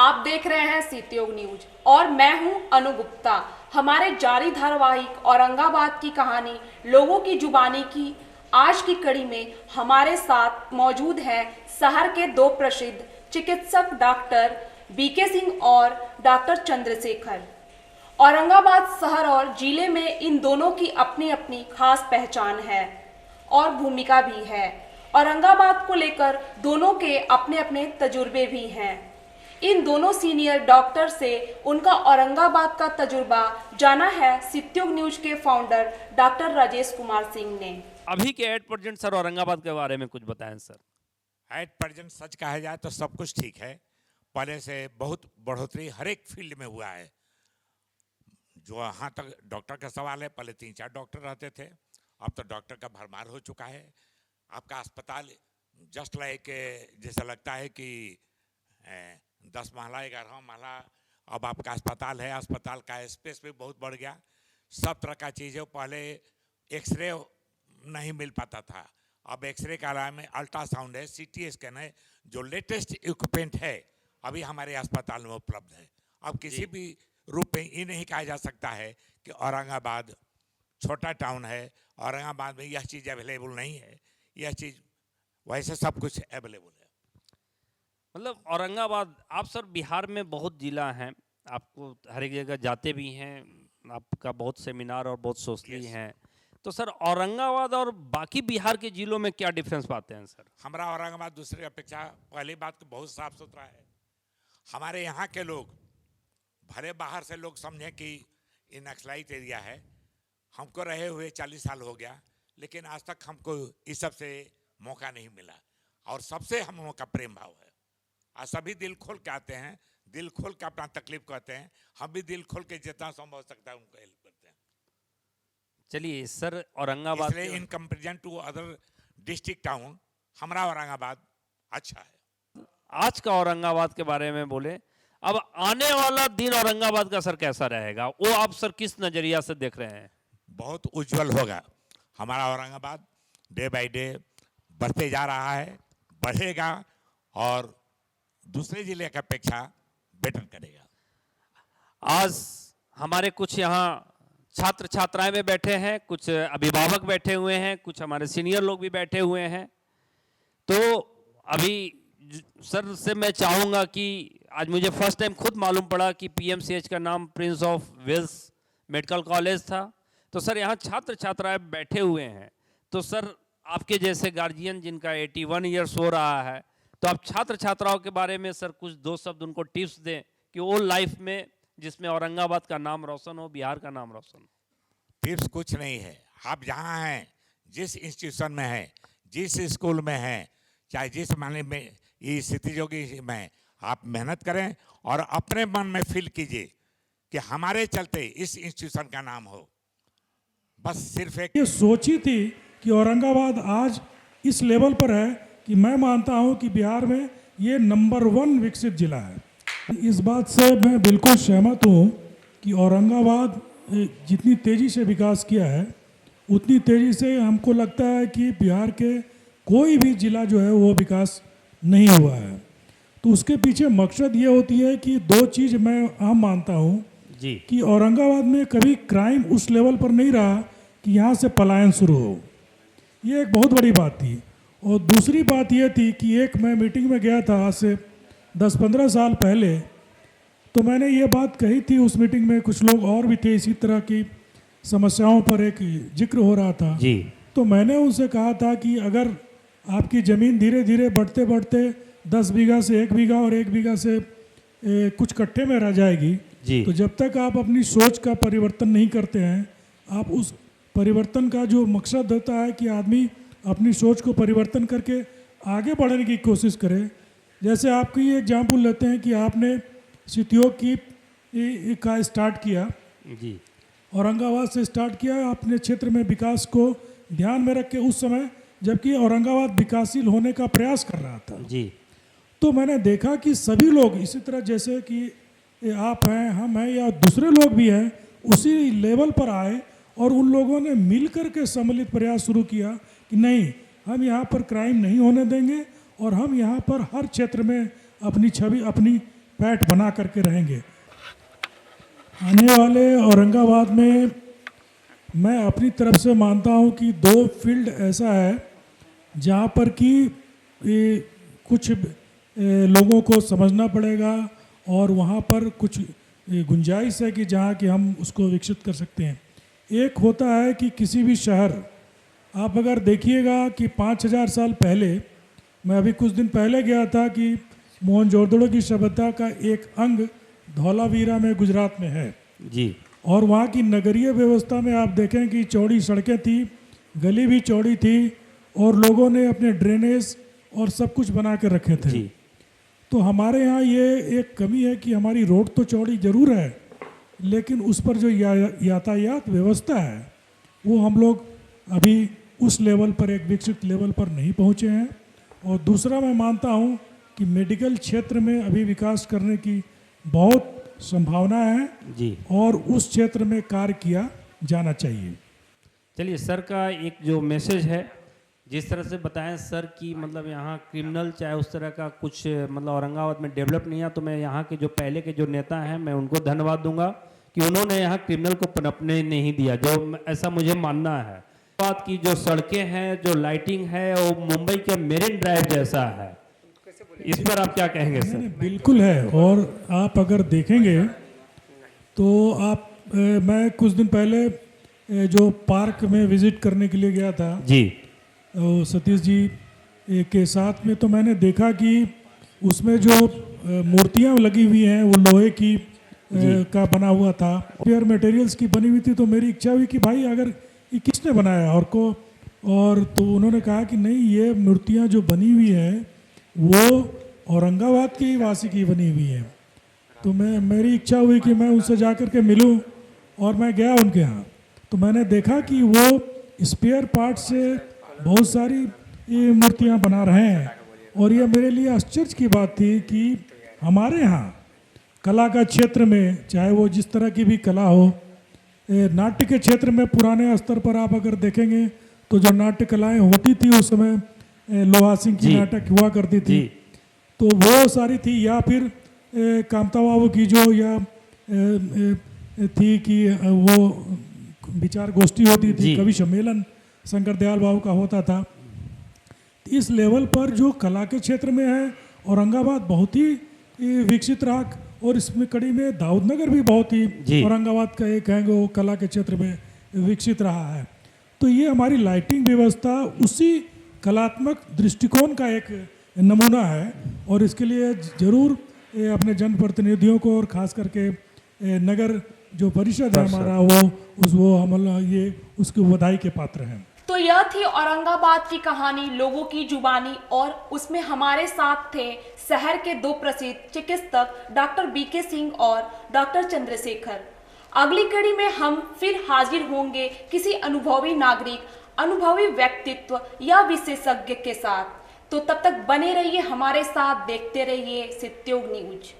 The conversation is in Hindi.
आप देख रहे हैं सितयोग न्यूज और मैं हूं अनु गुप्ता। हमारे जारी धारावाहिक औरंगाबाद की कहानी लोगों की जुबानी की आज की कड़ी में हमारे साथ मौजूद हैं शहर के दो प्रसिद्ध चिकित्सक डॉक्टर बीके सिंह और डॉक्टर चंद्रशेखर। औरंगाबाद शहर और जिले में इन दोनों की अपनी अपनी खास पहचान है और भूमिका भी है। औरंगाबाद को लेकर दोनों के अपने अपने तजुर्बे भी हैं। इन दोनों सीनियर डॉक्टर से उनका औरंगाबाद का तजुर्बा जाना है सितयोग न्यूज के फाउंडर डॉक्टर राजेश कुमार सिंह ने। अभी के एट प्रेजेंट सर औरंगाबाद के बारे में कुछ बताएं सर। एट प्रेजेंट सच कहा जाए तो सब कुछ ठीक है, पहले से बहुत बढ़ोतरी हर एक फील्ड में हुआ है। जो यहाँ तक डॉक्टर का सवाल है, पहले 3-4 डॉक्टर रहते थे, अब तो डॉक्टर का भरमार हो चुका है। आपका अस्पताल जस्ट लाइक जैसा लगता है कि 10 महला 11 महला अब आपका अस्पताल है। अस्पताल का स्पेस भी बहुत बढ़ गया। सब तरह का चीज़ें, पहले एक्सरे नहीं मिल पाता था, अब एक्सरे के अलावा में अल्ट्रासाउंड है, सीटी स्कैन है, जो लेटेस्ट इक्विपमेंट है अभी हमारे अस्पताल में उपलब्ध है। अब किसी भी रूप में ये नहीं कहा जा सकता है कि औरंगाबाद छोटा टाउन है, औरंगाबाद में यह चीज़ अवेलेबल नहीं है, यह चीज़ वैसे सब कुछ अवेलेबल है। मतलब औरंगाबाद, आप सर बिहार में बहुत जिला हैं, आपको हर एक जगह जाते भी हैं, आपका बहुत सेमिनार और बहुत सोशली हैं, तो सर औरंगाबाद और बाकी बिहार के जिलों में क्या डिफरेंस पाते हैं सर? हमारा औरंगाबाद दूसरे अपेक्षा पहली बात तो बहुत साफ सुथरा है। हमारे यहाँ के लोग भले बाहर से लोग समझें कि ये नक्सलाइट एरिया है, हमको रहे हुए 40 साल हो गया, लेकिन आज तक हमको इस सब से मौका नहीं मिला और सबसे हम लोगों का प्रेम भाव है। आज सभी दिल खोल के आते हैं, दिल खोल के अपना तकलीफ कहते हैं, हम भी दिल खोल के जितना संभव हो सकता है उनको हेल्प करते हैं। चलिए सर, औरंगाबाद इसलिए in comparison to other district town हमारा औरंगाबाद अच्छा है। आज का औरंगाबाद के बारे में बोले, अब आने वाला दिन औरंगाबाद का सर कैसा रहेगा, वो आप सर किस नजरिया से देख रहे हैं? बहुत उज्जवल होगा। हमारा औरंगाबाद डे बाय डे बढ़ते जा रहा है, बढ़ेगा और दूसरे जिले की अपेक्षा बेटर करेगा। आज हमारे कुछ यहाँ छात्र छात्राएं भी बैठे हैं, कुछ अभिभावक बैठे हुए हैं, कुछ हमारे सीनियर लोग भी बैठे हुए हैं। तो अभी सर से मैं चाहूँगा कि आज मुझे फर्स्ट टाइम खुद मालूम पड़ा कि पीएमसीएच का नाम Prince of Wales Medical College था। तो सर यहाँ छात्र छात्राएं बैठे हुए हैं, तो सर आपके जैसे गार्जियन जिनका 81 ईयर्स हो रहा है, तो आप छात्र छात्राओं के बारे में सर कुछ 2 शब्द उनको टिप्स दें कि वो लाइफ में जिसमें औरंगाबाद का नाम रोशन हो, बिहार का नाम रोशन हो। टिप्स कुछ नहीं है, आप जहाँ हैं, जिस इंस्टीट्यूशन में हैं, जिस स्कूल में हैं, चाहे जिस माने में ये सितयोगी में, आप मेहनत करें और अपने मन में फील कीजिए कि हमारे चलते इस इंस्टीट्यूशन का नाम हो। बस सिर्फ एक ये सोची थी कि औरंगाबाद आज इस लेवल पर है कि मैं मानता हूं कि बिहार में ये नंबर 1 विकसित जिला है। इस बात से मैं बिल्कुल सहमत हूं कि औरंगाबाद जितनी तेज़ी से विकास किया है, उतनी तेज़ी से हमको लगता है कि बिहार के कोई भी जिला जो है वो विकास नहीं हुआ है। तो उसके पीछे मकसद ये होती है कि 2 चीज़ मैं आम मानता हूँ जी, कि औरंगाबाद में कभी क्राइम उस लेवल पर नहीं रहा कि यहाँ से पलायन शुरू हो। ये एक बहुत बड़ी बात थी। और दूसरी बात ये थी कि एक मैं मीटिंग में गया था आज से 10-15 साल पहले, तो मैंने ये बात कही थी उस मीटिंग में, कुछ लोग और भी थे, इसी तरह की समस्याओं पर एक जिक्र हो रहा था जी। तो मैंने उनसे कहा था कि अगर आपकी ज़मीन धीरे धीरे बढ़ते बढ़ते 10 बीघा से 1 बीघा और 1 बीघा से कुछ कट्ठे में रह जाएगी जी, तो जब तक आप अपनी सोच का परिवर्तन नहीं करते हैं, आप उस परिवर्तन का जो मकसद होता है कि आदमी अपनी सोच को परिवर्तन करके आगे बढ़ने की कोशिश करे। जैसे आपकी एग्जाम्पल लेते हैं कि आपने सितयोग का स्टार्ट किया जी, औरंगाबाद से स्टार्ट किया, अपने क्षेत्र में विकास को ध्यान में रख के, उस समय जबकि औरंगाबाद विकासशील होने का प्रयास कर रहा था जी। तो मैंने देखा कि सभी लोग इसी तरह जैसे कि आप हैं, हम हैं या दूसरे लोग भी हैं, उसी लेवल पर आए और उन लोगों ने मिलकर के सम्मिलित प्रयास शुरू किया कि नहीं, हम यहाँ पर क्राइम नहीं होने देंगे और हम यहाँ पर हर क्षेत्र में अपनी छवि, अपनी पैठ बना करके रहेंगे। आने वाले औरंगाबाद में मैं अपनी तरफ से मानता हूं कि 2 फील्ड ऐसा है जहां पर कि कुछ लोगों को समझना पड़ेगा और वहां पर कुछ गुंजाइश है कि जहां कि हम उसको विकसित कर सकते हैं। एक होता है कि किसी भी शहर, आप अगर देखिएगा कि 5000 साल पहले, मैं अभी कुछ दिन पहले गया था कि मोहनजोदड़ो की सभ्यता का एक अंग धौलावीरा में गुजरात में है जी। और वहाँ की नगरीय व्यवस्था में आप देखें कि चौड़ी सड़कें थी, गली भी चौड़ी थी और लोगों ने अपने ड्रेनेज और सब कुछ बना के रखे थे। जी। तो हमारे यहाँ ये एक कमी है कि हमारी रोड तो चौड़ी जरूर है, लेकिन उस पर जो यातायात व्यवस्था है वो हम लोग अभी उस लेवल पर, एक विकसित लेवल पर नहीं पहुँचे हैं। और दूसरा, मैं मानता हूँ कि मेडिकल क्षेत्र में अभी विकास करने की बहुत संभावना है जी। और उस क्षेत्र में कार्य किया जाना चाहिए। चलिए, सर का एक जो मैसेज है, जिस तरह से बताएं सर कि मतलब यहाँ क्रिमिनल चाहे उस तरह का कुछ मतलब औरंगाबाद में डेवलप नहीं है, तो मैं यहाँ के जो पहले के जो नेता हैं मैं उनको धन्यवाद दूंगा कि उन्होंने यहाँ क्रिमिनल को पनपने नहीं दिया, जो ऐसा मुझे मानना है। बात की जो सड़कें हैं, जो लाइटिंग है, वो मुंबई के मेरिन ड्राइव जैसा है। इस पर आप क्या कहेंगे सर? बिल्कुल है। और आप अगर देखेंगे तो आप मैं कुछ दिन पहले जो पार्क में विजिट करने के लिए गया था जी, सतीश जी के साथ में, तो मैंने देखा कि उसमें जो मूर्तियां लगी हुई हैं वो लोहे की का बना हुआ था, पेयर मटेरियल्स की बनी हुई थी। तो मेरी इच्छा हुई कि भाई अगर ये किसने बनाया और तो उन्होंने कहा कि नहीं, ये मूर्तियां जो बनी हुई हैं वो औरंगाबाद के ही वासी की बनी हुई है। तो मेरी इच्छा हुई कि मैं उनसे जा कर के मिलूं और मैं गया उनके यहाँ। तो मैंने देखा कि वो स्पेयर पार्ट से बहुत सारी ये मूर्तियाँ बना रहे हैं और ये मेरे लिए आश्चर्य की बात थी कि हमारे यहाँ कला का क्षेत्र में, चाहे वो जिस तरह की भी कला हो, नाट्य के क्षेत्र में पुराने स्तर पर आप अगर देखेंगे तो जो नाट्य कलाएँ होती थी उस समय लोहा सिंह की नाटक हुआ करती थी, तो वो सारी थी। या फिर कामता बाबू की जो थी कि वो विचार गोष्ठी होती थी, कवि सम्मेलन शंकर दयाल बाबू का होता था। इस लेवल पर जो कला के क्षेत्र में है औरंगाबाद बहुत ही विकसित रहा और इसमें कड़ी में दाऊदनगर भी बहुत ही औरंगाबाद का एक है वो कला के क्षेत्र में विकसित रहा है। तो ये हमारी लाइटिंग व्यवस्था उसी कलात्मक दृष्टिकोण का एक नमूना है और इसके लिए जरूर अपने जनप्रतिनिधियों को और खास करके नगर जो परिषद है हमारा वो हम ये उसकी बधाई के पात्र हैं। तो यह थी औरंगाबाद की कहानी, लोगों की जुबानी, और उसमें हमारे साथ थे शहर के 2 प्रसिद्ध चिकित्सक डॉक्टर बीके सिंह और डॉक्टर चंद्रशेखर। अगली कड़ी में हम फिर हाजिर होंगे किसी अनुभवी नागरिक, अनुभवी व्यक्तित्व या विशेषज्ञ के साथ। तो तब तक बने रहिए हमारे साथ, देखते रहिए सत्योग न्यूज।